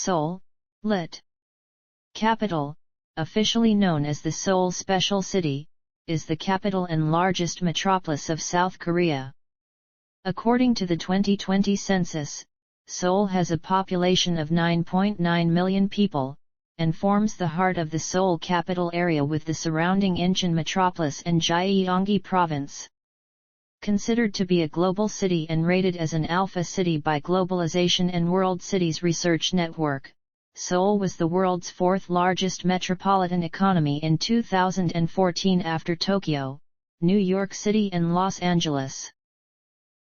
Seoul, lit. Capital, officially known as the Seoul Special City, is the capital and largest metropolis of South Korea. According to the 2020 census, Seoul has a population of 9.9 million people, and forms the heart of the Seoul capital area with the surrounding Incheon metropolis and Gyeonggi province. Considered to be a global city and rated as an alpha city by Globalization and World Cities Research Network, Seoul was the world's fourth largest metropolitan economy in 2014 after Tokyo, New York City and Los Angeles.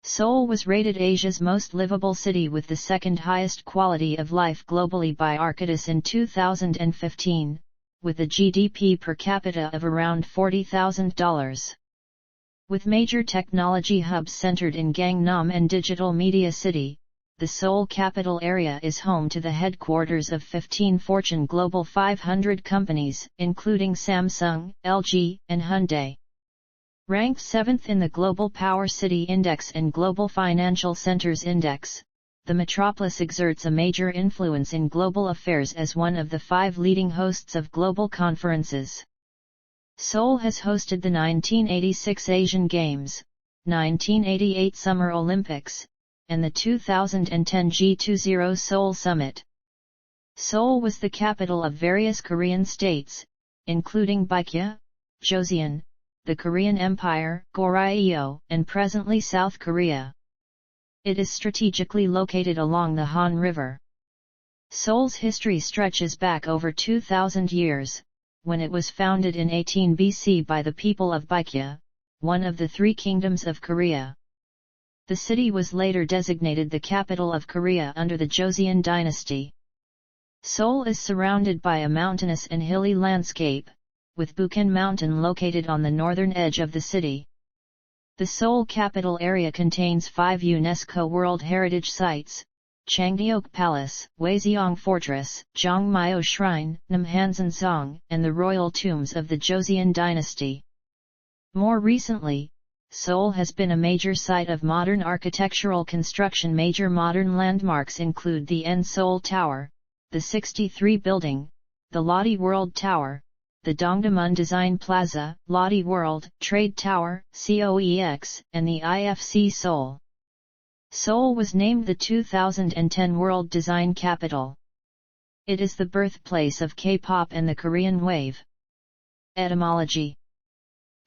Seoul was rated Asia's most livable city with the second highest quality of life globally by Arcadis in 2015, with a GDP per capita of around $40,000. With major technology hubs centered in Gangnam and Digital Media City, the Seoul capital area is home to the headquarters of 15 Fortune Global 500 companies, including Samsung, LG, and Hyundai. Ranked 7th in the Global Power City Index and Global Financial Centers Index, the metropolis exerts a major influence in global affairs as one of the 5 leading hosts of global conferences. Seoul has hosted the 1986 Asian Games, 1988 Summer Olympics, and the 2010 G20 Seoul Summit. Seoul was the capital of various Korean states, including Baekje, Joseon, the Korean Empire, Goryeo, and presently South Korea. It is strategically located along the Han River. Seoul's history stretches back over 2,000 years, when it was founded in 18 BC by the people of Baekje, one of the 3 kingdoms of Korea. The city was later designated the capital of Korea under the Joseon dynasty. Seoul is surrounded by a mountainous and hilly landscape, with Bukhan Mountain located on the northern edge of the city. The Seoul capital area contains 5 UNESCO World Heritage Sites: Changdeok Palace, Hwaseong Fortress, Jongmyo Shrine, Namhansan-song, and the royal tombs of the Joseon dynasty. More recently, Seoul has been a major site of modern architectural construction. Major modern landmarks include the Seoul Tower, the 63 Building, the Lotte World Tower, the Dongdaemun Design Plaza, Lotte World Trade Tower, COEX, and the IFC Seoul. Seoul was named the 2010 World Design Capital. It is the birthplace of K-pop and the Korean wave. Etymology.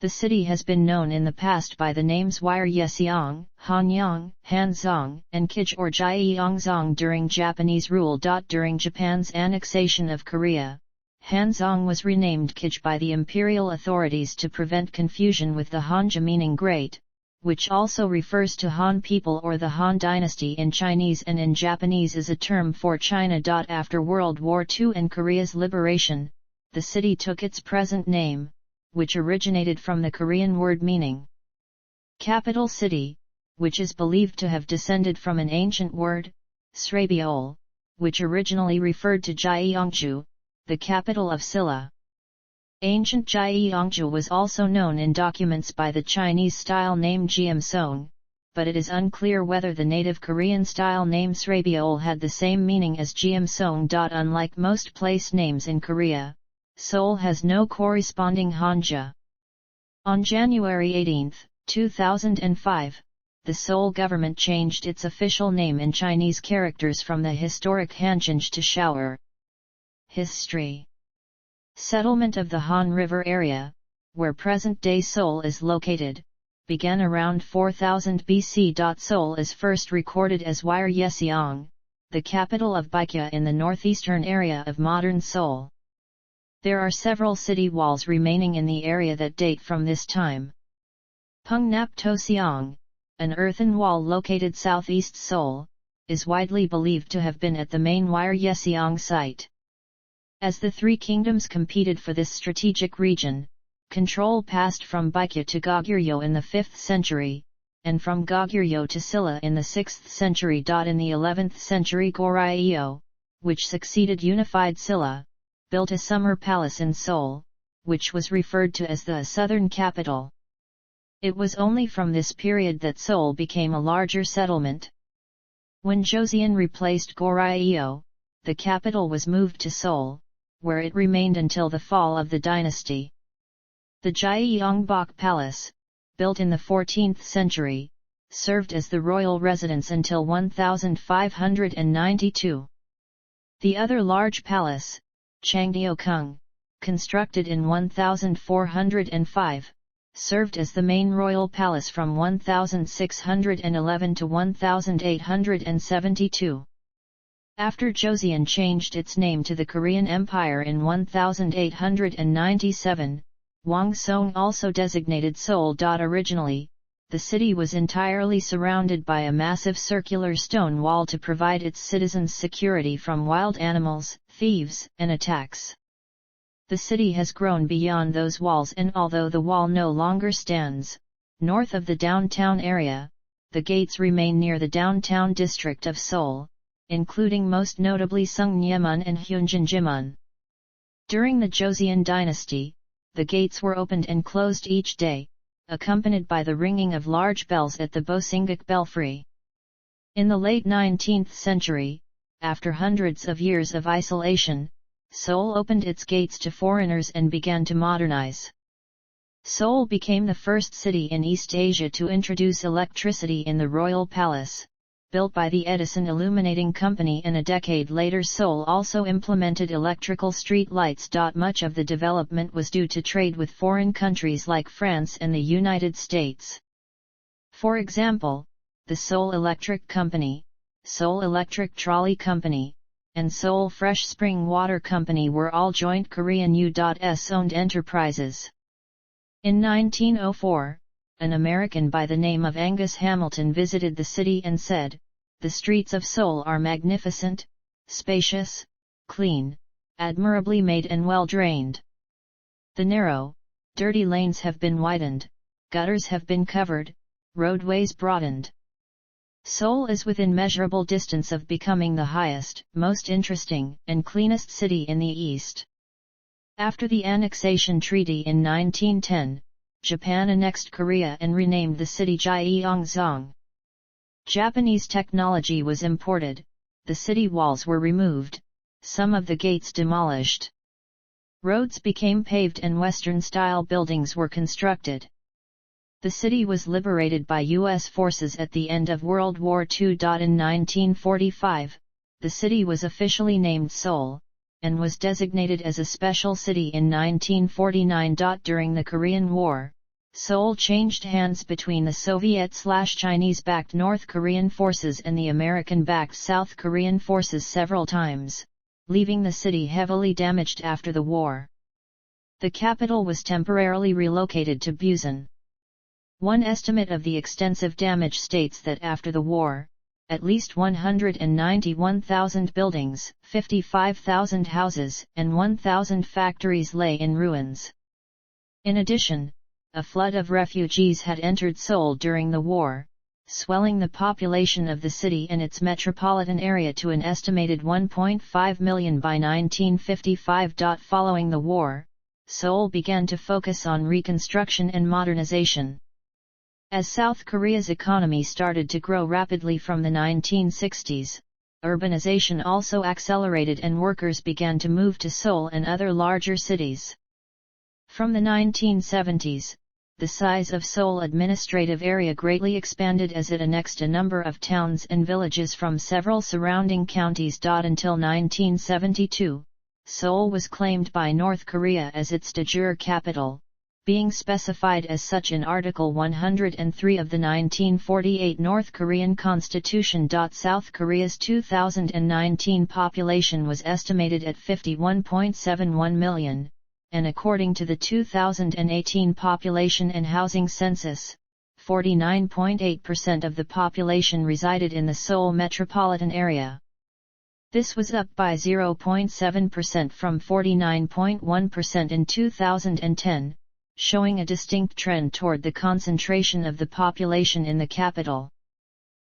The city has been known in the past by the names Hwaseong, Hanyang, Hanzong, and Kij or Gyeongzong during Japanese rule. During Japan's annexation of Korea, Hanzong was renamed Kij by the imperial authorities to prevent confusion with the Hanja meaning great, which also refers to Han people or the Han dynasty in Chinese and in Japanese is a term for China. After World War II and Korea's liberation, the city took its present name, which originated from the Korean word meaning capital city, which is believed to have descended from an ancient word, Srabiol, which originally referred to Gyeongju, the capital of Silla. Ancient Gyeongju was also known in documents by the Chinese-style name Gyeomsong, but it is unclear whether the native Korean-style name Srabiol had the same meaning as Gyeomsong. Unlike most place names in Korea, Seoul has no corresponding Hanja. On January 18, 2005, the Seoul government changed its official name in Chinese characters from the historic Hanjinj to Shaoer. History. Settlement of the Han River area, where present-day Seoul is located, began around 4000 BC. Seoul is first recorded as Hwaseong, the capital of Baekje in the northeastern area of modern Seoul. There are several city walls remaining in the area that date from this time. Pungnap Toseong, an earthen wall located southeast Seoul, is widely believed to have been at the main Hwaseong site. As the 3 kingdoms competed for this strategic region, control passed from Baekje to Goguryeo in the 5th century, and from Goguryeo to Silla in the 6th century. In the 11th century, Goryeo, which succeeded unified Silla, built a summer palace in Seoul, which was referred to as the southern capital. It was only from this period that Seoul became a larger settlement. When Joseon replaced Goryeo, the capital was moved to Seoul, where it remained until the fall of the dynasty. The Gyeongbok Palace, built in the 14th century, served as the royal residence until 1592. The other large palace, Changdeokgung, constructed in 1405, served as the main royal palace from 1611 to 1872. After Joseon changed its name to the Korean Empire in 1897, Hwang Song also designated Seoul. Originally, the city was entirely surrounded by a massive circular stone wall to provide its citizens security from wild animals, thieves, and attacks. The city has grown beyond those walls, and although the wall no longer stands north of the downtown area, the gates remain near the downtown district of Seoul, including most notably Sungnyemon and Hyunjinjimun. During the Joseon dynasty, the gates were opened and closed each day, accompanied by the ringing of large bells at the Bosinggak belfry. In the late 19th century, after hundreds of years of isolation, Seoul opened its gates to foreigners and began to modernize. Seoul became the first city in East Asia to introduce electricity in the royal palace, built by the Edison Illuminating Company, and a decade later Seoul also implemented electrical street lights. Much of the development was due to trade with foreign countries like France and the United States. For example, the Seoul Electric Company, Seoul Electric Trolley Company, and Seoul Fresh Spring Water Company were all joint Korean U.S. owned enterprises. In 1904, an American by the name of Angus Hamilton visited the city and said, "The streets of Seoul are magnificent, spacious, clean, admirably made and well drained. The narrow, dirty lanes have been widened, gutters have been covered, roadways broadened. Seoul is within measurable distance of becoming the highest, most interesting, and cleanest city in the East." After the annexation treaty in 1910, Japan annexed Korea and renamed the city Gyeongzong. Japanese technology was imported, the city walls were removed, some of the gates demolished. Roads became paved and Western-style buildings were constructed. The city was liberated by U.S. forces at the end of World War II. In 1945, the city was officially named Seoul, and was designated as a special city in 1949. During the Korean War, Seoul changed hands between the Soviet/Chinese-backed North Korean forces and the American-backed South Korean forces several times, leaving the city heavily damaged after the war. The capital was temporarily relocated to Busan. One estimate of the extensive damage states that after the war, at least 191,000 buildings, 55,000 houses, and 1,000 factories lay in ruins. In addition, a flood of refugees had entered Seoul during the war, swelling the population of the city and its metropolitan area to an estimated 1.5 million by 1955. Following the war, Seoul began to focus on reconstruction and modernization. As South Korea's economy started to grow rapidly from the 1960s, urbanization also accelerated and workers began to move to Seoul and other larger cities. From the 1970s, the size of Seoul administrative area greatly expanded as it annexed a number of towns and villages from several surrounding counties. Until 1972, Seoul was claimed by North Korea as its de jure capital, being specified as such in Article 103 of the 1948 North Korean Constitution. South Korea's 2019 population was estimated at 51.71 million. And according to the 2018 Population and Housing Census, 49.8% of the population resided in the Seoul metropolitan area. This was up by 0.7% from 49.1% in 2010, showing a distinct trend toward the concentration of the population in the capital.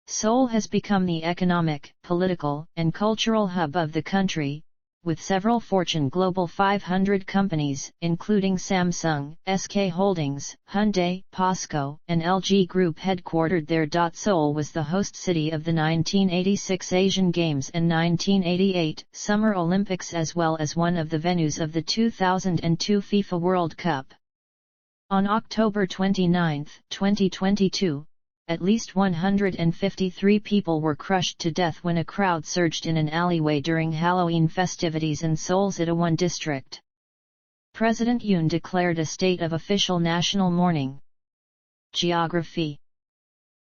Seoul has become the economic, political, and cultural hub of the country, with several Fortune Global 500 companies, including Samsung, SK Holdings, Hyundai, POSCO, and LG Group headquartered there. Seoul was the host city of the 1986 Asian Games and 1988 Summer Olympics, as well as one of the venues of the 2002 FIFA World Cup. On October 29, 2022, at least 153 people were crushed to death when a crowd surged in an alleyway during Halloween festivities in Seoul's Itaewon district. President Yoon declared a state of official national mourning. Geography.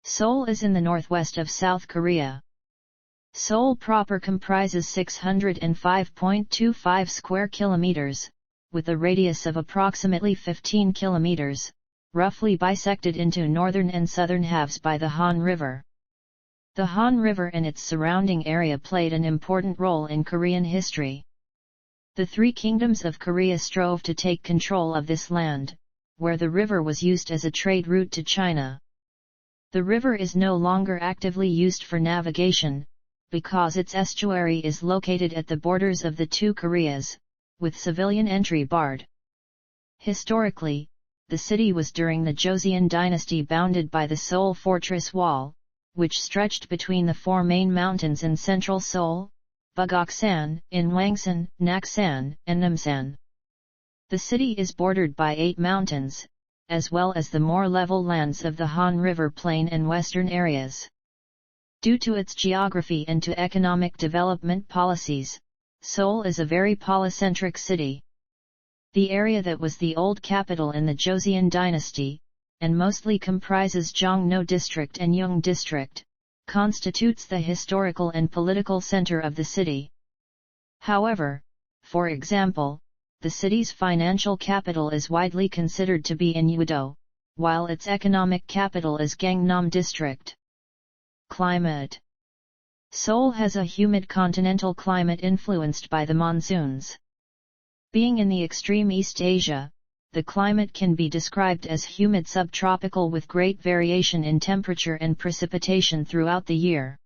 Seoul is in the northwest of South Korea. Seoul proper comprises 605.25 square kilometers, with a radius of approximately 15 kilometers, roughly bisected into northern and southern halves by the Han River. The Han River and its surrounding area played an important role in Korean history. The three kingdoms of Korea strove to take control of this land, where the river was used as a trade route to China. The river is no longer actively used for navigation, because its estuary is located at the borders of the two Koreas, with civilian entry barred. Historically, the city was during the Joseon dynasty bounded by the Seoul Fortress Wall, which stretched between the four main mountains in central Seoul, Bugoksan, Inwangsan, Naksan, and Namsan. The city is bordered by 8 mountains, as well as the more level lands of the Han River Plain and western areas. Due to its geography and to economic development policies, Seoul is a very polycentric city. The area that was the old capital in the Joseon dynasty, and mostly comprises Jongno District and Yeong District, constitutes the historical and political center of the city. However, for example, the city's financial capital is widely considered to be in Udo, while its economic capital is Gangnam District. Climate. Seoul has a humid continental climate influenced by the monsoons. Being in the extreme East Asia, the climate can be described as humid subtropical with great variation in temperature and precipitation throughout the year.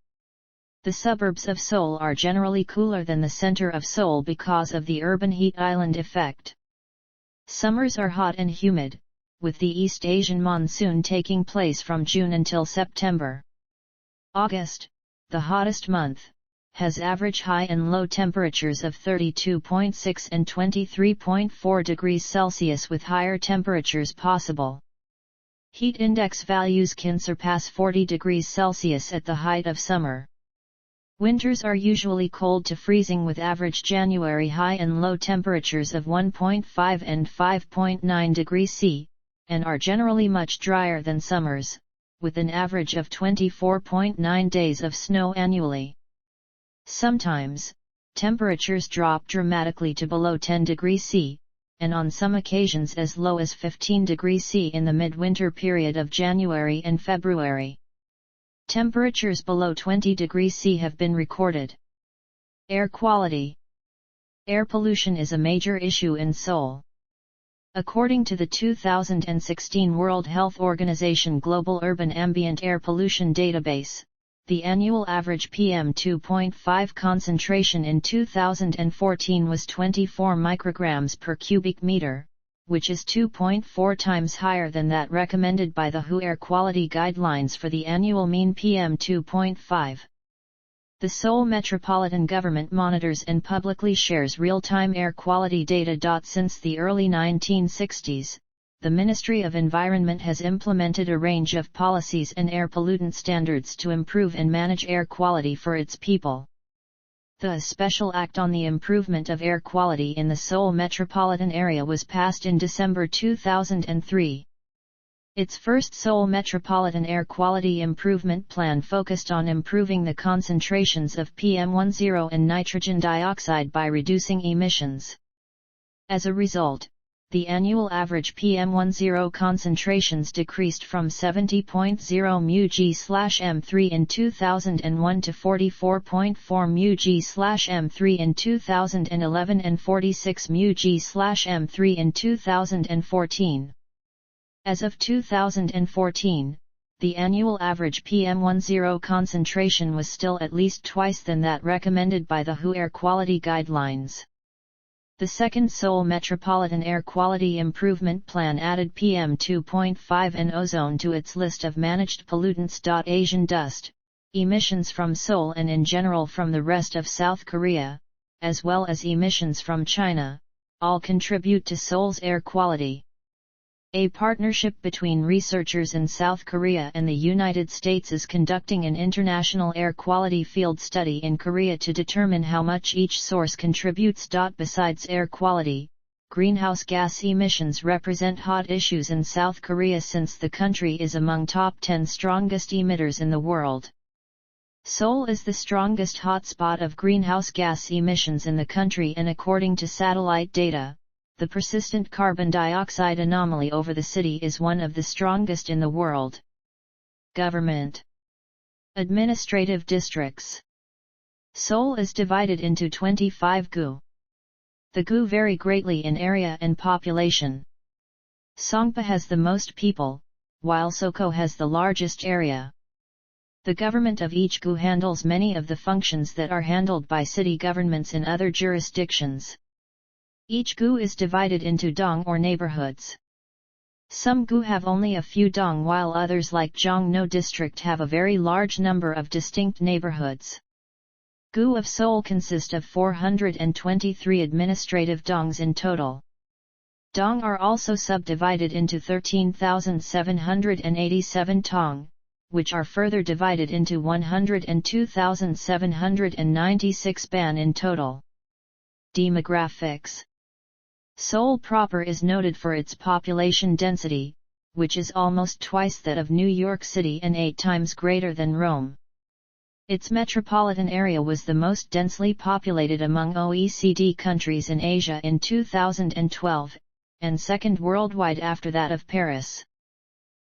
The suburbs of Seoul are generally cooler than the center of Seoul because of the urban heat island effect. Summers are hot and humid, with the East Asian monsoon taking place from June until September. August, the hottest month, has average high and low temperatures of 32.6 and 23.4 degrees Celsius with higher temperatures possible. Heat index values can surpass 40 degrees Celsius at the height of summer. Winters are usually cold to freezing with average January high and low temperatures of 1.5 and 5.9 degrees C, and are generally much drier than summers, with an average of 24.9 days of snow annually. Sometimes, temperatures drop dramatically to below 10 degrees C, and on some occasions as low as 15 degrees C in the midwinter period of January and February. Temperatures below 20 degrees C have been recorded. Air quality. Air pollution is a major issue in Seoul. According to the 2016 World Health Organization Global Urban Ambient Air Pollution Database, the annual average PM2.5 concentration in 2014 was 24 micrograms per cubic meter, which is 2.4 times higher than that recommended by the WHO Air Quality Guidelines for the annual mean PM2.5. The Seoul Metropolitan Government monitors and publicly shares real-time air quality data. Since the early 1960s, the Ministry of Environment has implemented a range of policies and air pollutant standards to improve and manage air quality for its people. The Special Act on the Improvement of Air Quality in the Seoul metropolitan area was passed in December 2003. Its first Seoul Metropolitan Air Quality Improvement Plan focused on improving the concentrations of PM10 and nitrogen dioxide by reducing emissions. As a result, the annual average PM10 concentrations decreased from 70.0 μg/m3 in 2001 to 44.4 μg/m3 in 2011 and 46 μg/m3 in 2014. As of 2014, the annual average PM10 concentration was still at least twice than that recommended by the WHO Air Quality Guidelines. The second Seoul Metropolitan Air Quality Improvement Plan added PM2.5 and ozone to its list of managed pollutants. Asian dust, emissions from Seoul and in general from the rest of South Korea, as well as emissions from China, all contribute to Seoul's air quality. A partnership between researchers in South Korea and the United States is conducting an international air quality field study in Korea to determine how much each source contributes. Besides air quality, greenhouse gas emissions represent hot issues in South Korea since the country is among top 10 strongest emitters in the world. Seoul is the strongest hotspot of greenhouse gas emissions in the country, and according to satellite data, the persistent carbon dioxide anomaly over the city is one of the strongest in the world. Government. Administrative districts. Seoul is divided into 25 gu. The gu vary greatly in area and population. Songpa has the most people, while Soko has the largest area. The government of each gu handles many of the functions that are handled by city governments in other jurisdictions. Each gu is divided into dong or neighborhoods. Some gu have only a few dong, while others like Jongno district have a very large number of distinct neighborhoods. Gu of Seoul consist of 423 administrative dongs in total. Dong are also subdivided into 13,787 tong, which are further divided into 102,796 ban in total. Demographics. Seoul proper is noted for its population density, which is almost twice that of New York City and 8 times greater than Rome. Its metropolitan area was the most densely populated among OECD countries in Asia in 2012, and second worldwide after that of Paris.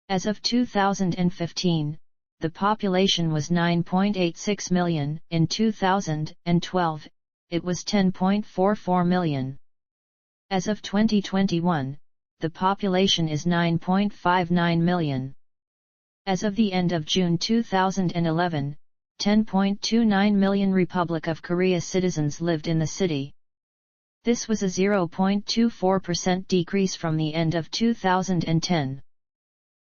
As of 2015, the population was 9.86 million, in 2012, it was 10.44 million. As of 2021, the population is 9.59 million. As of the end of June 2011, 10.29 million Republic of Korea citizens lived in the city. This was a 0.24% decrease from the end of 2010.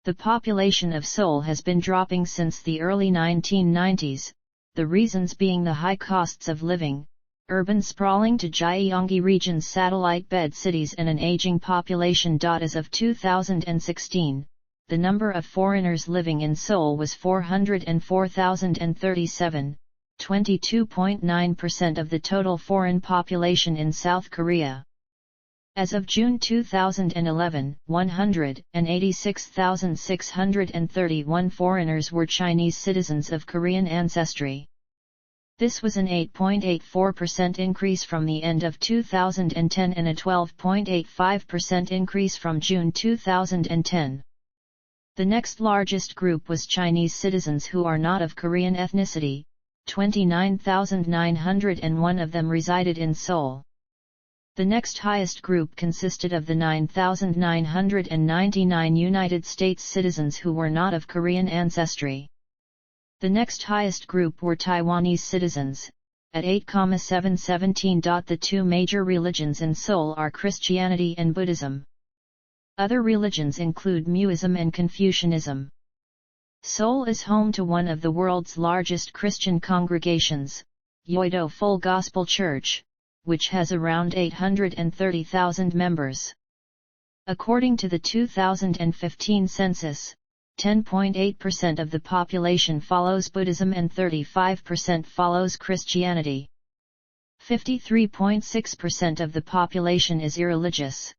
The population of Seoul has been dropping since the early 1990s, the reasons being the high costs of living, urban sprawling to Gyeonggi region's satellite bed cities, and an aging population. As of 2016, the number of foreigners living in Seoul was 404,037, 22.9% of the total foreign population in South Korea. As of June 2011, 186,631 foreigners were Chinese citizens of Korean ancestry. This was an 8.84% increase from the end of 2010 and a 12.85% increase from June 2010. The next largest group was Chinese citizens who are not of Korean ethnicity. 29,901 of them resided in Seoul. The next highest group consisted of the 9,999 United States citizens who were not of Korean ancestry. The next highest group were Taiwanese citizens, at 8,717. The two major religions in Seoul are Christianity and Buddhism. Other religions include Muism and Confucianism. Seoul is home to one of the world's largest Christian congregations, Yeouido Full Gospel Church, which has around 830,000 members. According to the 2015 census, 10.8% of the population follows Buddhism and 35% follows Christianity. 53.6% of the population is irreligious.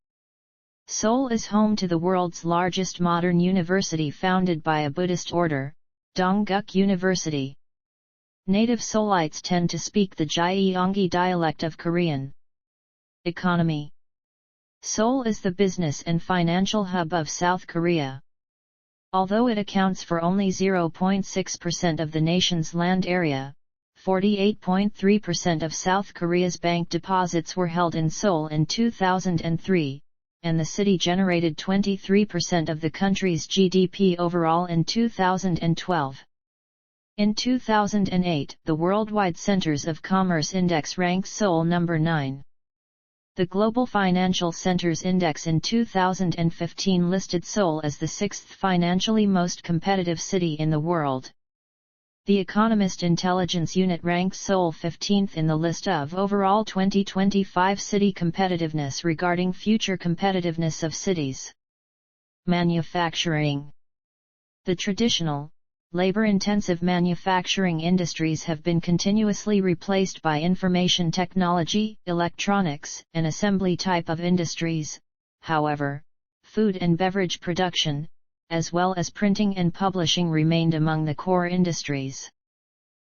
Seoul is home to the world's largest modern university founded by a Buddhist order, Dongguk University. Native Seoulites tend to speak the Gyeonggi dialect of Korean. Economy. Seoul is the business and financial hub of South Korea. Although it accounts for only 0.6% of the nation's land area, 48.3% of South Korea's bank deposits were held in Seoul in 2003, and the city generated 23% of the country's GDP overall in 2012. In 2008, the Worldwide Centers of Commerce Index ranked Seoul number 9. The Global Financial Centers Index in 2015 listed Seoul as the 6th financially most competitive city in the world. The Economist Intelligence Unit ranks Seoul 15th in the list of overall 2025 city competitiveness regarding future competitiveness of cities. Manufacturing. The traditional, labor-intensive manufacturing industries have been continuously replaced by information technology, electronics, and assembly type of industries. However, food and beverage production, as well as printing and publishing, remained among the core industries.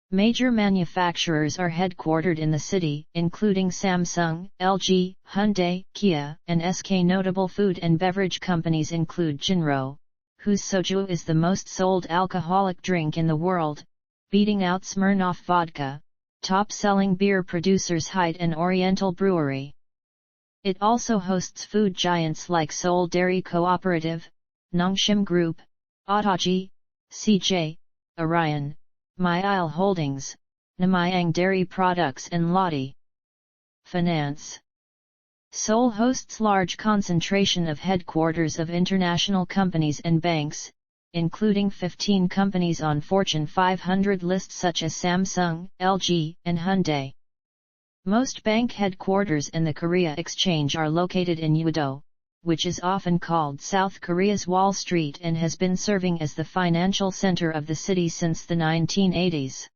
Major manufacturers are headquartered in the city, including Samsung, LG, Hyundai, Kia, and SK. Notable food and beverage companies include Jinro, whose soju is the most sold alcoholic drink in the world, beating out Smirnoff vodka, top-selling beer producers Haidt and Oriental Brewery. It also hosts food giants like Seoul Dairy Cooperative, Nongshim Group, Otaji, CJ, Orion, My Isle Holdings, Namayang Dairy Products and Lotte. Finance. Seoul hosts large concentration of headquarters of international companies and banks, including 15 companies on Fortune 500 lists such as Samsung, LG, and Hyundai. Most bank headquarters and the Korea Exchange are located in Udo, which is often called South Korea's Wall Street and has been serving as the financial center of the city since the 1980s.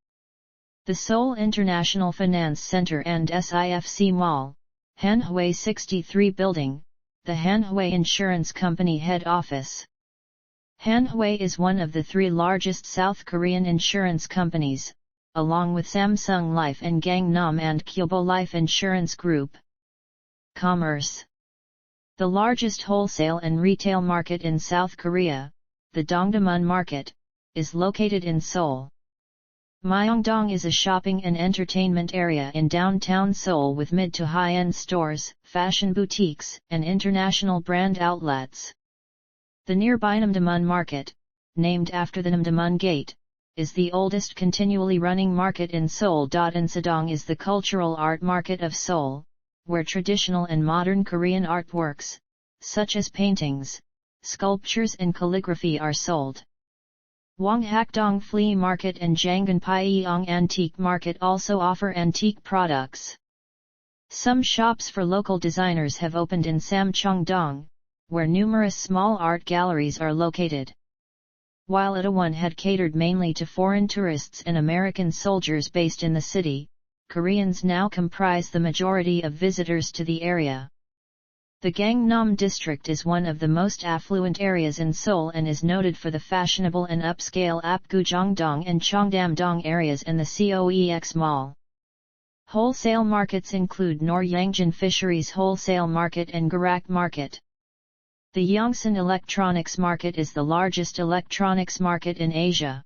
The Seoul International Finance Center and SIFC Mall, Hanhway 63 Building, the Hanhway Insurance Company head office. Hanhway is one of the 3 largest South Korean insurance companies, along with Samsung Life and Gangnam and Kyobo Life Insurance Group. Commerce. The largest wholesale and retail market in South Korea, the Dongdaemun Market, is located in Seoul. Myeongdong is a shopping and entertainment area in downtown Seoul with mid to high-end stores, fashion boutiques, and international brand outlets. The nearby Namdaemun Market, named after the Namdaemun Gate, is the oldest continually running market in Seoul. Insadong is the cultural art market of Seoul, where traditional and modern Korean artworks, such as paintings, sculptures and calligraphy are sold. Wonghakdong Flea Market and Janganpyeong Antique Market also offer antique products. Some shops for local designers have opened in Samcheongdong, where numerous small art galleries are located. While Itaewon had catered mainly to foreign tourists and American soldiers based in the city, Koreans now comprise the majority of visitors to the area. The Gangnam district is one of the most affluent areas in Seoul and is noted for the fashionable and upscale Apgujeongdong and Cheongdam-dong areas and the COEX Mall. Wholesale markets include Noryangjin Fisheries Wholesale Market and Garak Market. The Yongsan Electronics Market is the largest electronics market in Asia.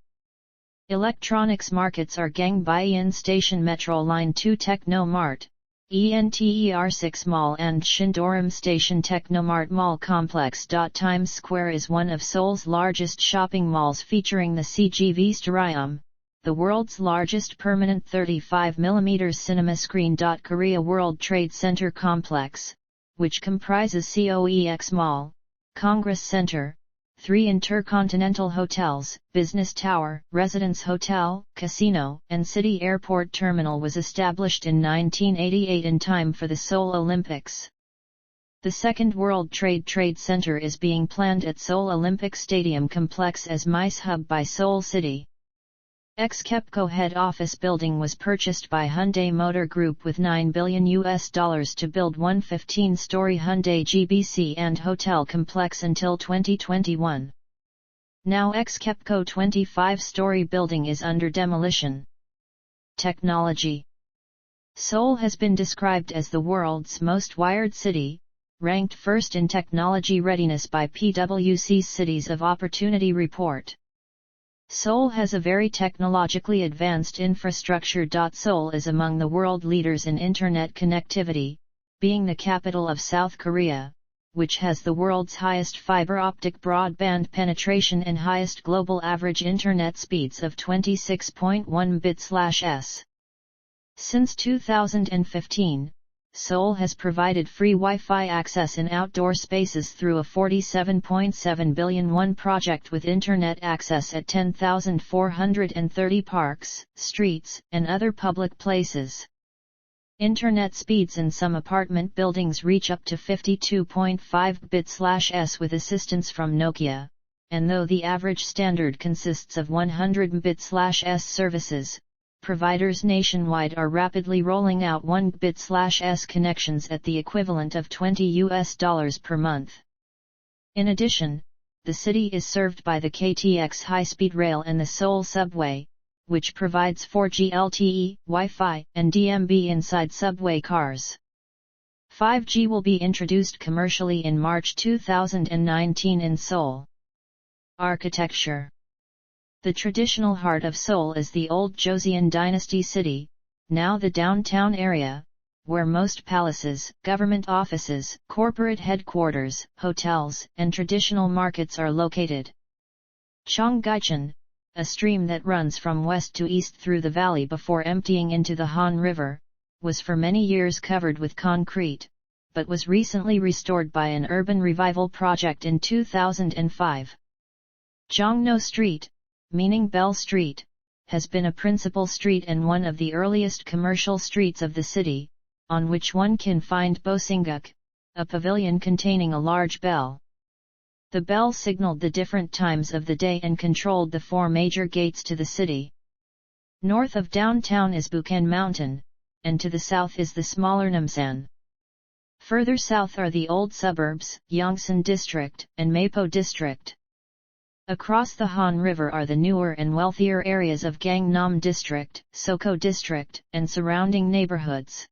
Electronics markets are Gangbyeon Station Metro Line 2 Techno Mart, ENTER6 Mall and Shindoram Station Technomart Mall Complex. Times Square is one of Seoul's largest shopping malls featuring the CGV Stadium, the world's largest permanent 35mm cinema screen. Korea World Trade Center Complex, which comprises COEX Mall, Congress Center, 3 intercontinental hotels, business tower, residence hotel, casino, and city airport terminal, was established in 1988 in time for the Seoul Olympics. The second World Trade Center is being planned at Seoul Olympic Stadium Complex as MICE Hub by Seoul City. Ex-Kepco head office building was purchased by Hyundai Motor Group with $9 billion to build one 15-story Hyundai GBC and hotel complex until 2021. Now ex-Kepco 25-story building is under demolition. Technology. Seoul has been described as the world's most wired city, ranked first in technology readiness by PwC's Cities of Opportunity report. Seoul has a very technologically advanced infrastructure. Seoul is among the world leaders in internet connectivity, being the capital of South Korea, which has the world's highest fiber optic broadband penetration and highest global average internet speeds of 26.1 bits/s. Since 2015, Seoul has provided free Wi-Fi access in outdoor spaces through a 47.7 billion won project with internet access at 10,430 parks, streets, and other public places. Internet speeds in some apartment buildings reach up to 52.5 bits/s with assistance from Nokia, and though the average standard consists of 100 bits/s services, providers nationwide are rapidly rolling out 1 bits/s connections at the equivalent of $20 per month. In addition, the city is served by the KTX high-speed rail and the Seoul subway, which provides 4G LTE, Wi-Fi, and DMB inside subway cars. 5G will be introduced commercially in March 2019 in Seoul. Architecture. The traditional heart of Seoul is the old Joseon Dynasty city, now the downtown area, where most palaces, government offices, corporate headquarters, hotels, and traditional markets are located. Cheonggyecheon, a stream that runs from west to east through the valley before emptying into the Han River, was for many years covered with concrete, but was recently restored by an urban revival project in 2005. Jongno Street, meaning Bell Street, has been a principal street and one of the earliest commercial streets of the city, on which one can find Bosingguk, a pavilion containing a large bell. The bell signaled the different times of the day and controlled the 4 major gates to the city. North of downtown is Bukhan Mountain, and to the south is the smaller Namsan. Further south are the old suburbs, Yongsan District, and Mapo District. Across the Han River are the newer and wealthier areas of Gangnam District, Soko District, and surrounding neighborhoods.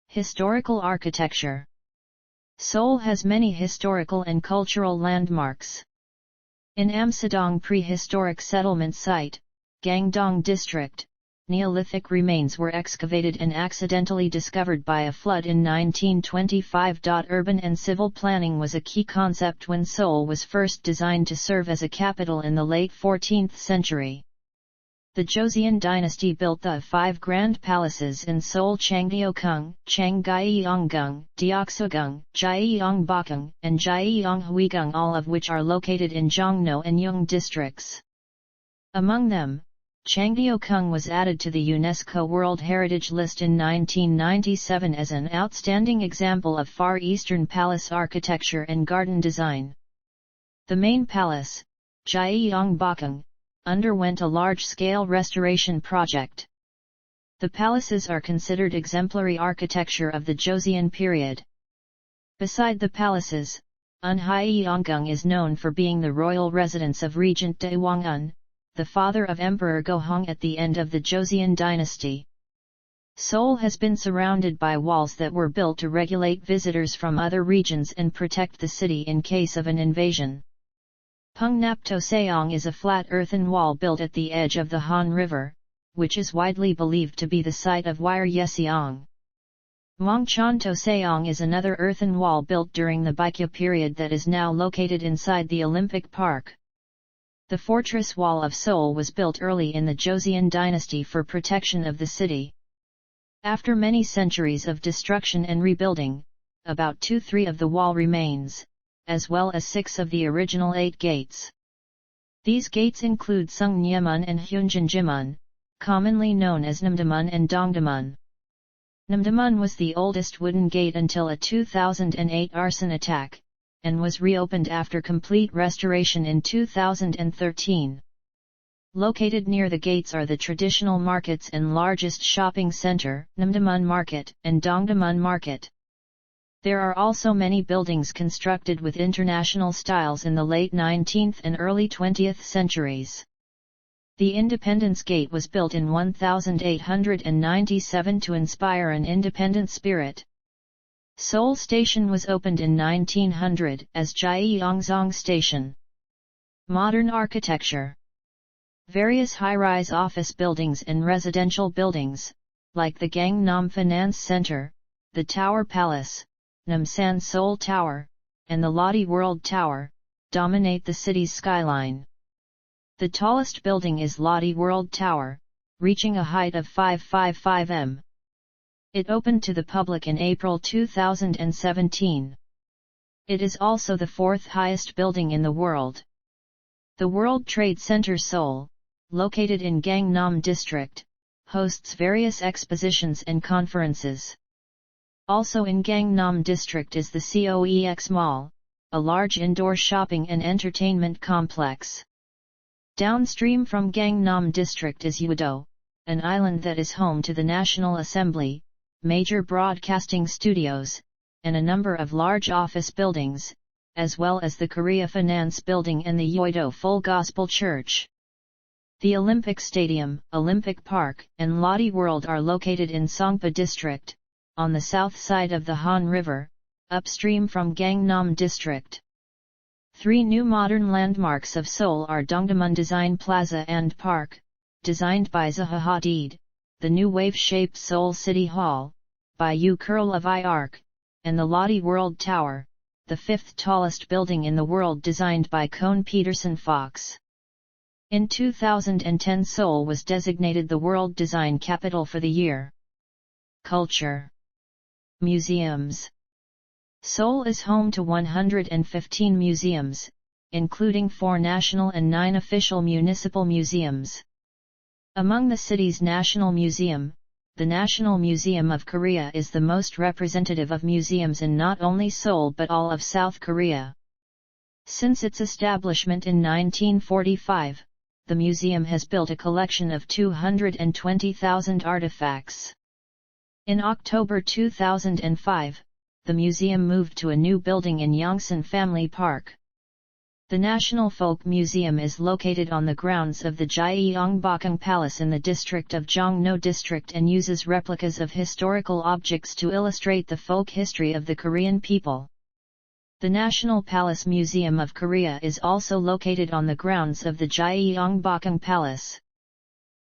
Historical architecture. Seoul has many historical and cultural landmarks. In Amsadong prehistoric settlement site, Gangdong District, Neolithic remains were excavated and accidentally discovered by a flood in 1925. Urban and civil planning was a key concept when Seoul was first designed to serve as a capital in the late 14th century. The Joseon dynasty built the 5 grand palaces in Seoul: Changgyeokgung, Changgyeonggung, Deoksugung, Gyeongbokgung, and Gyeonghwegung, all of which are located in Jongno and Yeong districts. Among them, Changgyeokgung was added to the UNESCO World Heritage List in 1997 as an outstanding example of Far Eastern palace architecture and garden design. The main palace, Gyeongbokgung, underwent a large-scale restoration project. The palaces are considered exemplary architecture of the Joseon period. Beside the palaces, Eunhyeonggung is known for being the royal residence of Regent Daewang-un, the father of Emperor Gohong at the end of the Joseon dynasty. Seoul has been surrounded by walls that were built to regulate visitors from other regions and protect the city in case of an invasion. Pungnaptoseong is a flat earthen wall built at the edge of the Han River, which is widely believed to be the site of Wire Yeseong. Mongchontoseong is another earthen wall built during the Baekje period that is now located inside the Olympic Park. The fortress wall of Seoul was built early in the Joseon dynasty for protection of the city. After many centuries of destruction and rebuilding, about 2/3 of the wall remains, as well as 6 of the original 8 gates. These gates include Sungnyemun and Hyunjinjimun, commonly known as Namdamun and Dongdamun. Namdamun was the oldest wooden gate until a 2008 arson attack, and was reopened after complete restoration in 2013. Located near the gates are the traditional markets and largest shopping center, Namdamun Market and Dongdamun Market. There are also many buildings constructed with international styles in the late 19th and early 20th centuries. The Independence Gate was built in 1897 to inspire an independent spirit. Seoul Station was opened in 1900 as Gyeongzong Station. Modern architecture. Various high-rise office buildings and residential buildings, like the Gangnam Finance Center, the Tower Palace, Namsan Seoul Tower, and the Lotte World Tower, dominate the city's skyline. The tallest building is Lotte World Tower, reaching a height of 555 m. It opened to the public in April 2017. It is also the fourth highest building in the world. The World Trade Center Seoul, located in Gangnam District, hosts various expositions and conferences. Also in Gangnam District is the COEX Mall, a large indoor shopping and entertainment complex. Downstream from Gangnam District is Udo, an island that is home to the National Assembly, major broadcasting studios, and a number of large office buildings, as well as the Korea Finance Building and the Yeouido Full Gospel Church. The Olympic Stadium, Olympic Park, and Lotte World are located in Songpa District, on the south side of the Han River, upstream from Gangnam District. Three new modern landmarks of Seoul are Dongdaemun Design Plaza and Park, designed by Zaha Hadid, the new wave-shaped Seoul City Hall, by Yu Curl of IARC, and the Lotte World Tower, the fifth tallest building in the world designed by Kohn Peterson Fox. In 2010 Seoul was designated the World Design Capital for the year. Culture. Museums. Seoul is home to 115 museums, including 4 national and 9 official municipal museums. Among the city's national museum, the National Museum of Korea is the most representative of museums in not only Seoul but all of South Korea. Since its establishment in 1945, the museum has built a collection of 220,000 artifacts. In October 2005, the museum moved to a new building in Yongsan Family Park. The National Folk Museum is located on the grounds of the Gyeongbokgung Palace in the district of Jongno District and uses replicas of historical objects to illustrate the folk history of the Korean people. The National Palace Museum of Korea is also located on the grounds of the Gyeongbokgung Palace.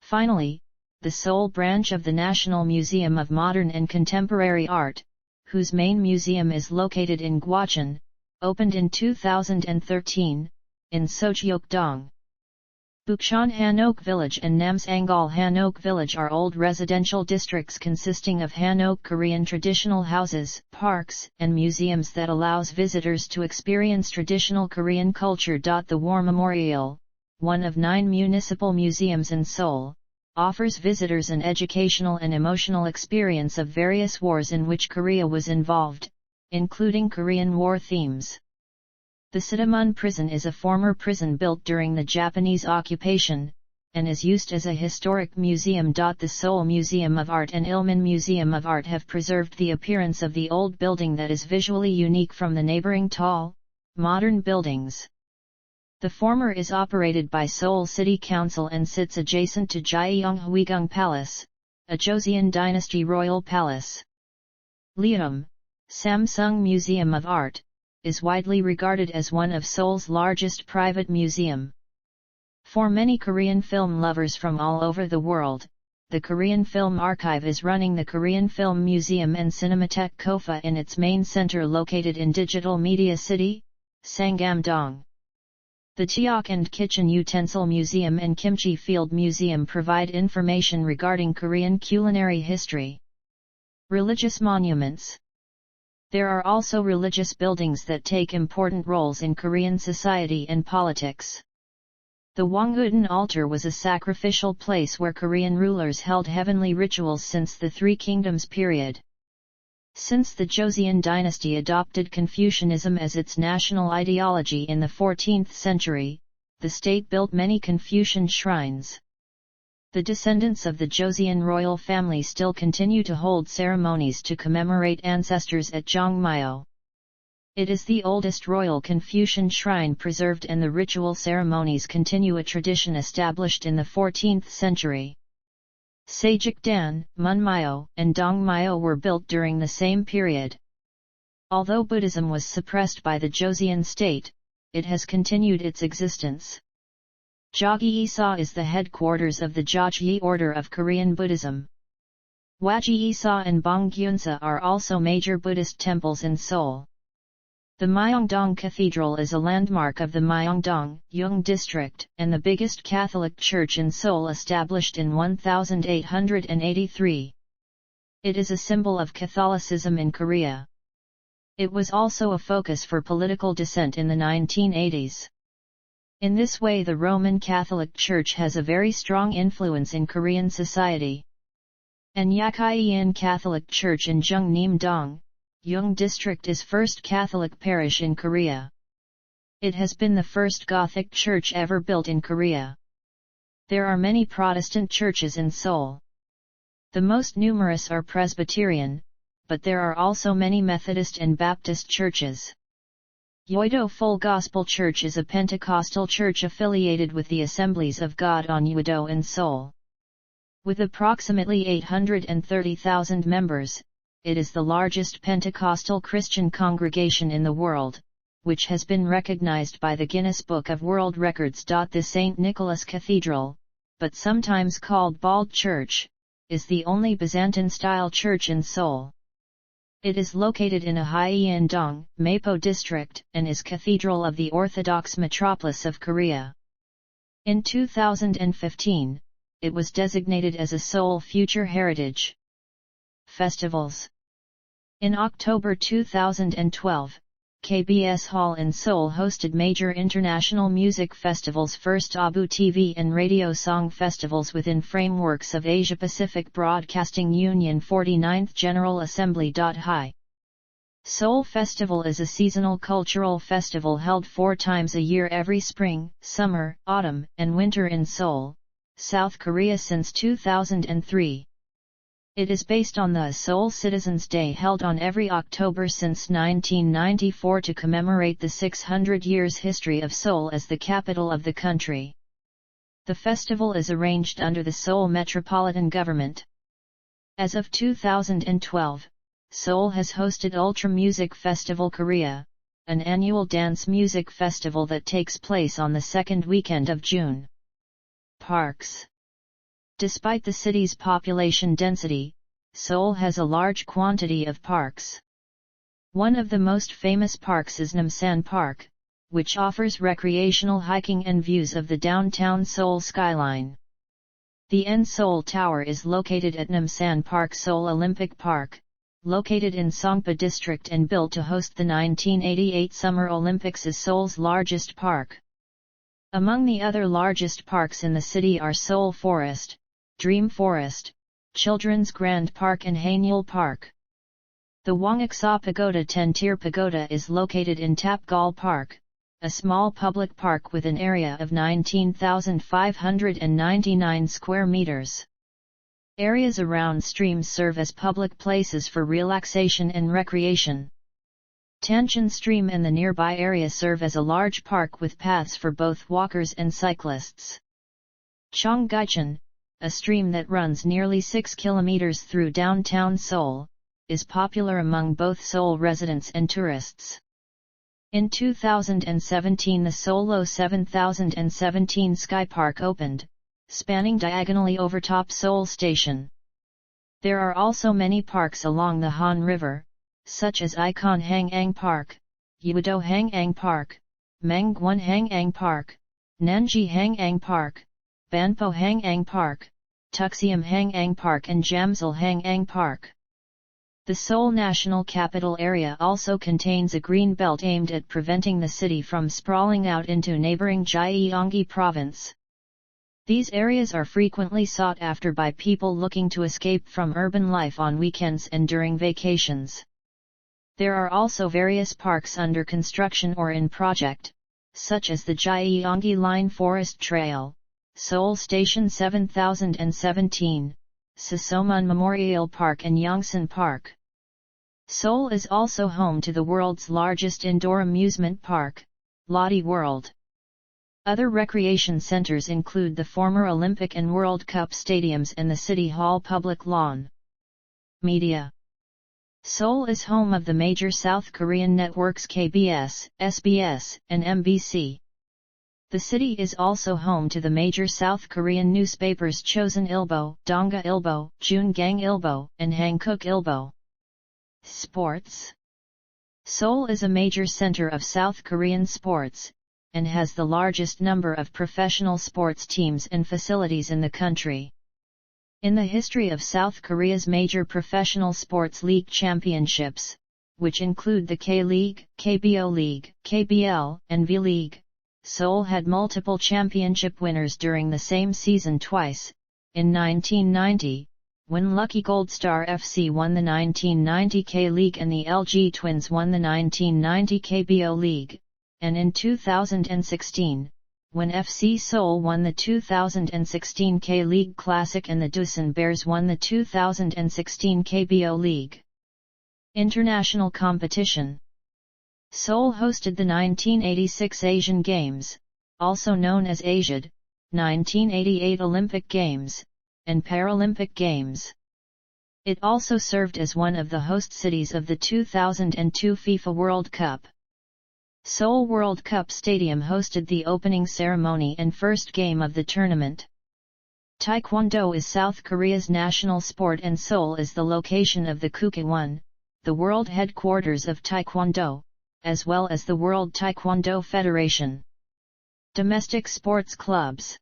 Finally, the Seoul branch of the National Museum of Modern and Contemporary Art, whose main museum is located in Gwacheon, opened in 2013, in Seogyeok-dong. Bukchon Hanok Village and Namsangal Hanok Village are old residential districts consisting of Hanok Korean traditional houses, parks, and museums that allows visitors to experience traditional Korean culture. The War Memorial, one of 9 municipal museums in Seoul, offers visitors an educational and emotional experience of various wars in which Korea was involved, including Korean War themes. The Sidamun Prison is a former prison built during the Japanese occupation, and is used as a historic museum. The Seoul Museum of Art and Ilmin Museum of Art have preserved the appearance of the old building that is visually unique from the neighboring tall, modern buildings. The former is operated by Seoul City Council and sits adjacent to Gyeonghwaegung Palace, a Joseon Dynasty royal palace. Leeum, Samsung Museum of Art, is widely regarded as one of Seoul's largest private museum. For many Korean film lovers from all over the world, the Korean Film Archive is running the Korean Film Museum and Cinematheque Kofa in its main center located in Digital Media City, Sangam-dong. The Teok and Kitchen Utensil Museum and Kimchi Field Museum provide information regarding Korean culinary history. Religious monuments. There are also religious buildings that take important roles in Korean society and politics. The Wanggutan altar was a sacrificial place where Korean rulers held heavenly rituals since the Three Kingdoms period. Since the Joseon dynasty adopted Confucianism as its national ideology in the 14th century, the state built many Confucian shrines. The descendants of the Joseon royal family still continue to hold ceremonies to commemorate ancestors at Jongmyo. It is the oldest royal Confucian shrine preserved, and the ritual ceremonies continue a tradition established in the 14th century. Sajikdan, Munmyo, and Dongmyo were built during the same period. Although Buddhism was suppressed by the Joseon state, it has continued its existence. Jogye-sa is the headquarters of the Jogye order of Korean Buddhism. Wajye-sa and Bonggyunsa are also major Buddhist temples in Seoul. The Myeongdong Cathedral is a landmark of the Myeongdong, Yeong District, and the biggest Catholic church in Seoul, established in 1883. It is a symbol of Catholicism in Korea. It was also a focus for political dissent in the 1980s. In this way, the Roman Catholic Church has a very strong influence in Korean society. Anyakaein Catholic Church in Jeongnim-dong, Yeong District is first Catholic parish in Korea. It has been the first Gothic church ever built in Korea. There are many Protestant churches in Seoul. The most numerous are Presbyterian, but there are also many Methodist and Baptist churches. Yeouido Full Gospel Church is a Pentecostal church affiliated with the Assemblies of God on Yeouido in Seoul. With approximately 830,000 members, it is the largest Pentecostal Christian congregation in the world, which has been recognized by the Guinness Book of World Records. The St. Nicholas Cathedral, but sometimes called Bald Church, is the only Byzantine-style church in Seoul. It is located in Ahyeondong, Mapo District, and is Cathedral of the Orthodox metropolis of Korea. In 2015, it was designated as a Seoul Future Heritage. Festivals. In October 2012, KBS Hall in Seoul hosted major international music festivals, first ABU TV and radio song festivals within frameworks of Asia-Pacific Broadcasting Union 49th General Assembly. Hi! Seoul Festival is a seasonal cultural festival held 4 times a year every spring, summer, autumn, and winter in Seoul, South Korea since 2003. It is based on the Seoul Citizens' Day held on every October since 1994 to commemorate the 600 years history of Seoul as the capital of the country. The festival is arranged under the Seoul Metropolitan Government. As of 2012, Seoul has hosted Ultra Music Festival Korea, an annual dance music festival that takes place on the second weekend of June. Parks. Despite the city's population density, Seoul has a large quantity of parks. One of the most famous parks is Namsan Park, which offers recreational hiking and views of the downtown Seoul skyline. The N Seoul Tower is located at Namsan Park. Seoul Olympic Park, located in Songpa District and built to host the 1988 Summer Olympics, is Seoul's largest park. Among the other largest parks in the city are Seoul Forest, Dream Forest, Children's Grand Park and Haenyul Park. The Wangaksa Pagoda 10-tier pagoda is located in Tapgal Park, a small public park with an area of 19,599 square meters. Areas around streams serve as public places for relaxation and recreation. Tancheon Stream and the nearby area serve as a large park with paths for both walkers and cyclists. Cheonggyecheon, a stream that runs nearly 6 kilometers through downtown Seoul, is popular among both Seoul residents and tourists. In 2017, the Seoul 7017 Sky Park opened, spanning diagonally over top Seoul Station. There are also many parks along the Han River, such as Icon Hang-ang Park, Yeouido Hang-ang Park, Mangwon Hang-ang Park, Nanji Hang-ang Park, Banpo Hang-ang Park, Tuxeum Hang-ang Park and Jamsil Hang-ang Park. The Seoul National Capital Area also contains a green belt aimed at preventing the city from sprawling out into neighboring Gyeonggi Province. These areas are frequently sought after by people looking to escape from urban life on weekends and during vacations. There are also various parks under construction or in project, such as the Gyeonggi Line Forest Trail, Seoul Station 7017, Sasomun Memorial Park and Yongsan Park. Seoul is also home to the world's largest indoor amusement park, Lotte World. Other recreation centers include the former Olympic and World Cup stadiums and the City Hall public lawn. Media. Seoul is home of the major South Korean networks KBS, SBS, and MBC. The city is also home to the major South Korean newspapers Chosun Ilbo, Dongga Ilbo, Jungang Ilbo, and Hankook Ilbo. Sports. Seoul is a major center of South Korean sports, and has the largest number of professional sports teams and facilities in the country. In the history of South Korea's major professional sports league championships, which include the K-League, KBO League, KBL, and V-League, Seoul had multiple championship winners during the same season twice, in 1990, when Lucky Gold Star FC won the 1990 K-League and the LG Twins won the 1990 KBO League, and in 2016, when FC Seoul won the 2016 K-League Classic and the Doosan Bears won the 2016 KBO League. International competition. Seoul hosted the 1986 Asian Games, also known as ASIAD, 1988 Olympic Games, and Paralympic Games. It also served as one of the host cities of the 2002 FIFA World Cup. Seoul World Cup Stadium hosted the opening ceremony and first game of the tournament. Taekwondo is South Korea's national sport and Seoul is the location of the Kukkiwon, the world headquarters of Taekwondo, as well as the World Taekwondo Federation. Domestic sports clubs: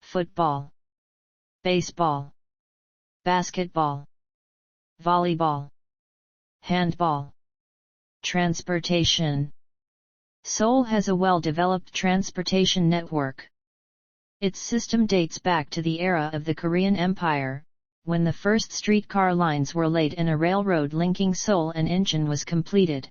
football, baseball, basketball, volleyball, handball. Transportation. Seoul has a well-developed transportation network. Its system dates back to the era of the Korean Empire, when the first streetcar lines were laid and a railroad linking Seoul and Incheon was completed.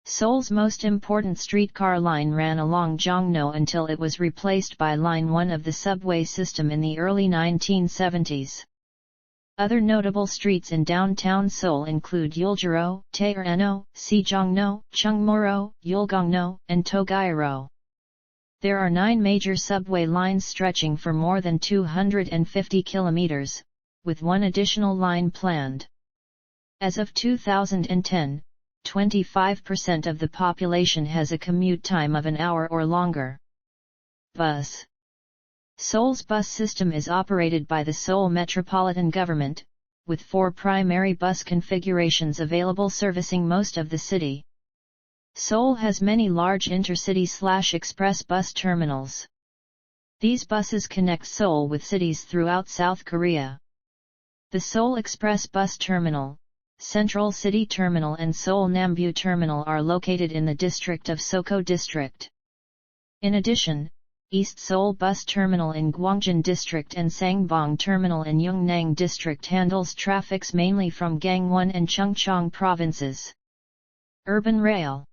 Seoul's most important streetcar line ran along Jongno until it was replaced by Line 1 of the subway system in the early 1970s. Other notable streets in downtown Seoul include Yeoljiro, Taereano, Sejongno, Chungmoro, Yeolgongno, and Togairo. There are 9 major subway lines stretching for more than 250 kilometers, with one additional line planned. As of 2010, 25% of the population has a commute time of an hour or longer. Bus. Seoul's bus system is operated by the Seoul Metropolitan Government, with 4 primary bus configurations available servicing most of the city. Seoul has many large intercity/express bus terminals. These buses connect Seoul with cities throughout South Korea. The Seoul Express Bus Terminal, Central City Terminal and Seoul Nambu Terminal are located in the district of Soko District. In addition, East Seoul Bus Terminal in Gwangjin District and Sangbong Terminal in Yeongnam District handles traffics mainly from Gangwon and Chungcheong provinces. Urban Rail.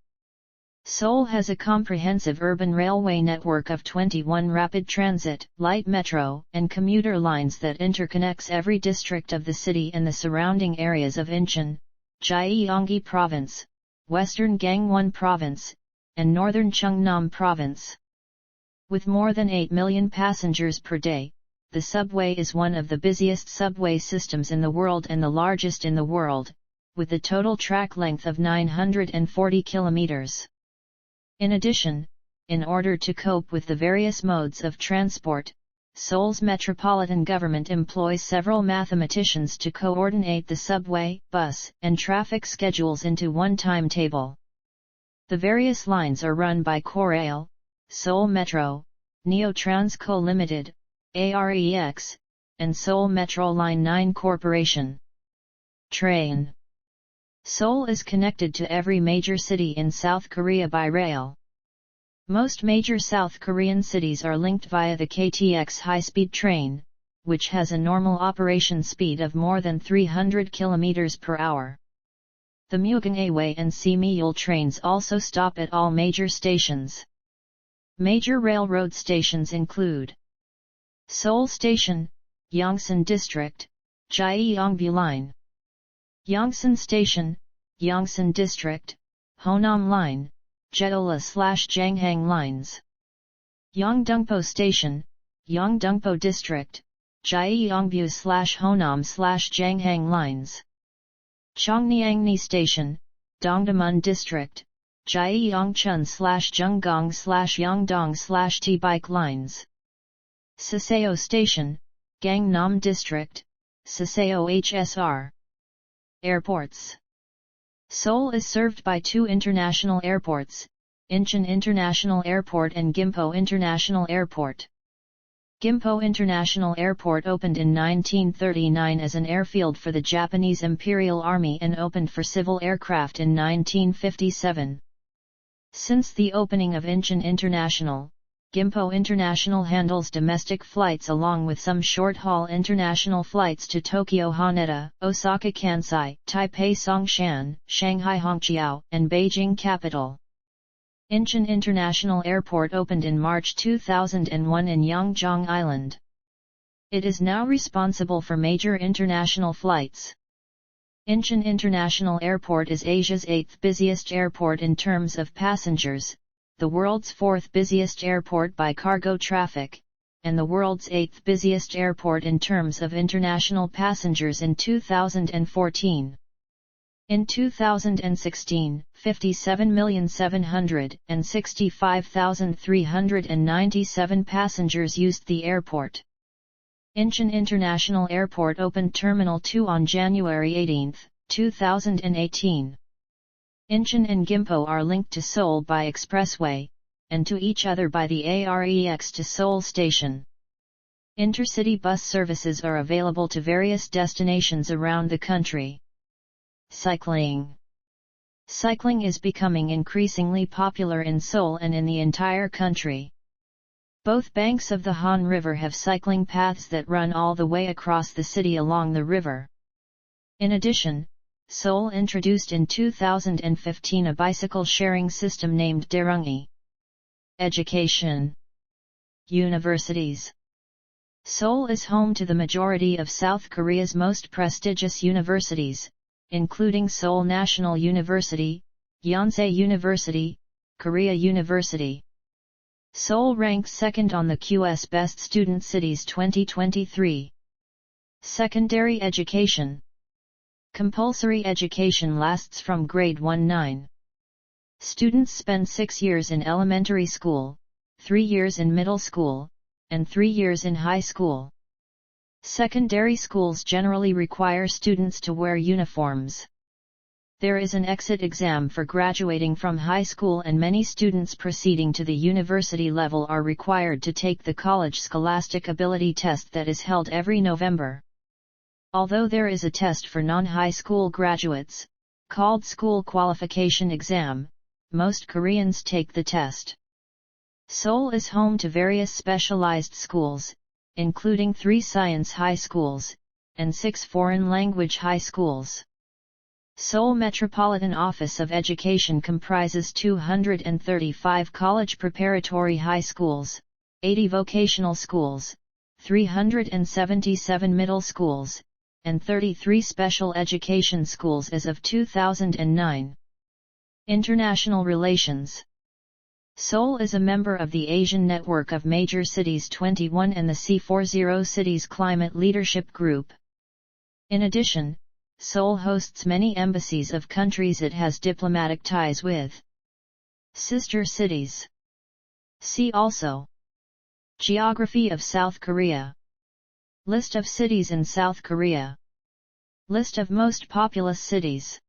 Seoul has a comprehensive urban railway network of 21 rapid transit, light metro, and commuter lines that interconnects every district of the city and the surrounding areas of Incheon, Gyeonggi Province, Western Gangwon Province, and Northern Chungnam Province. With more than 8 million passengers per day, the subway is one of the busiest subway systems in the world and the largest in the world, with a total track length of 940 kilometers. In addition, in order to cope with the various modes of transport, Seoul's metropolitan government employs several mathematicians to coordinate the subway, bus, and traffic schedules into one timetable. The various lines are run by Korail, Seoul Metro, Neotrans Co Limited, AREX, and Seoul Metro Line 9 Corporation. Train. Seoul is connected to every major city in South Korea by rail. Most major South Korean cities are linked via the KTX high-speed train, which has a normal operation speed of more than 300 km per hour. The Mugang-ae and Simyeol trains also stop at all major stations. Major railroad stations include Seoul Station, Yongsan District, Gyeongbu Line. Yongsan Station, Yongsan District, Honam Line, Jeolla/Janghang Lines. Yeongdongpo Station, Yeongdongpo District, Gyeongbu/Honam/Janghang Lines. Chongnyangni Station, Dongdaemun District, Gyeongchun/Junggong/Yeongdong/T-Bike Lines. Saseo Station, Gangnam District, Saseo HSR. Airports. Seoul is served by two international airports, Incheon International Airport and Gimpo International Airport. Gimpo International Airport opened in 1939 as an airfield for the Japanese Imperial Army and opened for civil aircraft in 1957. Since the opening of Incheon International, Gimpo International handles domestic flights along with some short-haul international flights to Tokyo Haneda, Osaka Kansai, Taipei Songshan, Shanghai Hongqiao, and Beijing Capital. Incheon International Airport opened in March 2001 in Yangjiang Island. It is now responsible for major international flights. Incheon International Airport is Asia's 8th busiest airport in terms of passengers, the world's 4th busiest airport by cargo traffic, and the world's 8th busiest airport in terms of international passengers in 2014. In 2016, 57,765,397 passengers used the airport. Incheon International Airport opened Terminal 2 on January 18, 2018. Incheon and Gimpo are linked to Seoul by expressway, and to each other by the AREX to Seoul Station. Intercity bus services are available to various destinations around the country. Cycling. Cycling is becoming increasingly popular in Seoul and in the entire country. Both banks of the Han River have cycling paths that run all the way across the city along the river. In addition, Seoul introduced in 2015 a bicycle sharing system named Daerungi. Education. Universities. Seoul is home to the majority of South Korea's most prestigious universities, including Seoul National University, Yonsei University, Korea University. Seoul ranks second on the QS Best Student Cities 2023. Secondary education. Compulsory education lasts from grade 1-9. Students spend 6 years in elementary school, 3 years in middle school, and 3 years in high school. Secondary schools generally require students to wear uniforms. There is an exit exam for graduating from high school, and many students proceeding to the university level are required to take the college scholastic ability test that is held every November. Although there is a test for non-high school graduates, called School Qualification Exam, most Koreans take the test. Seoul is home to various specialized schools, including 3 science high schools, and 6 foreign language high schools. Seoul Metropolitan Office of Education comprises 235 college preparatory high schools, 80 vocational schools, 377 middle schools, and 33 special education schools as of 2009. International relations. Seoul is a member of the Asian Network of Major Cities 21 and the C40 Cities Climate Leadership Group. In addition, Seoul hosts many embassies of countries it has diplomatic ties with. Sister cities. See also: Geography of South Korea. List of cities in South Korea. List of most populous cities.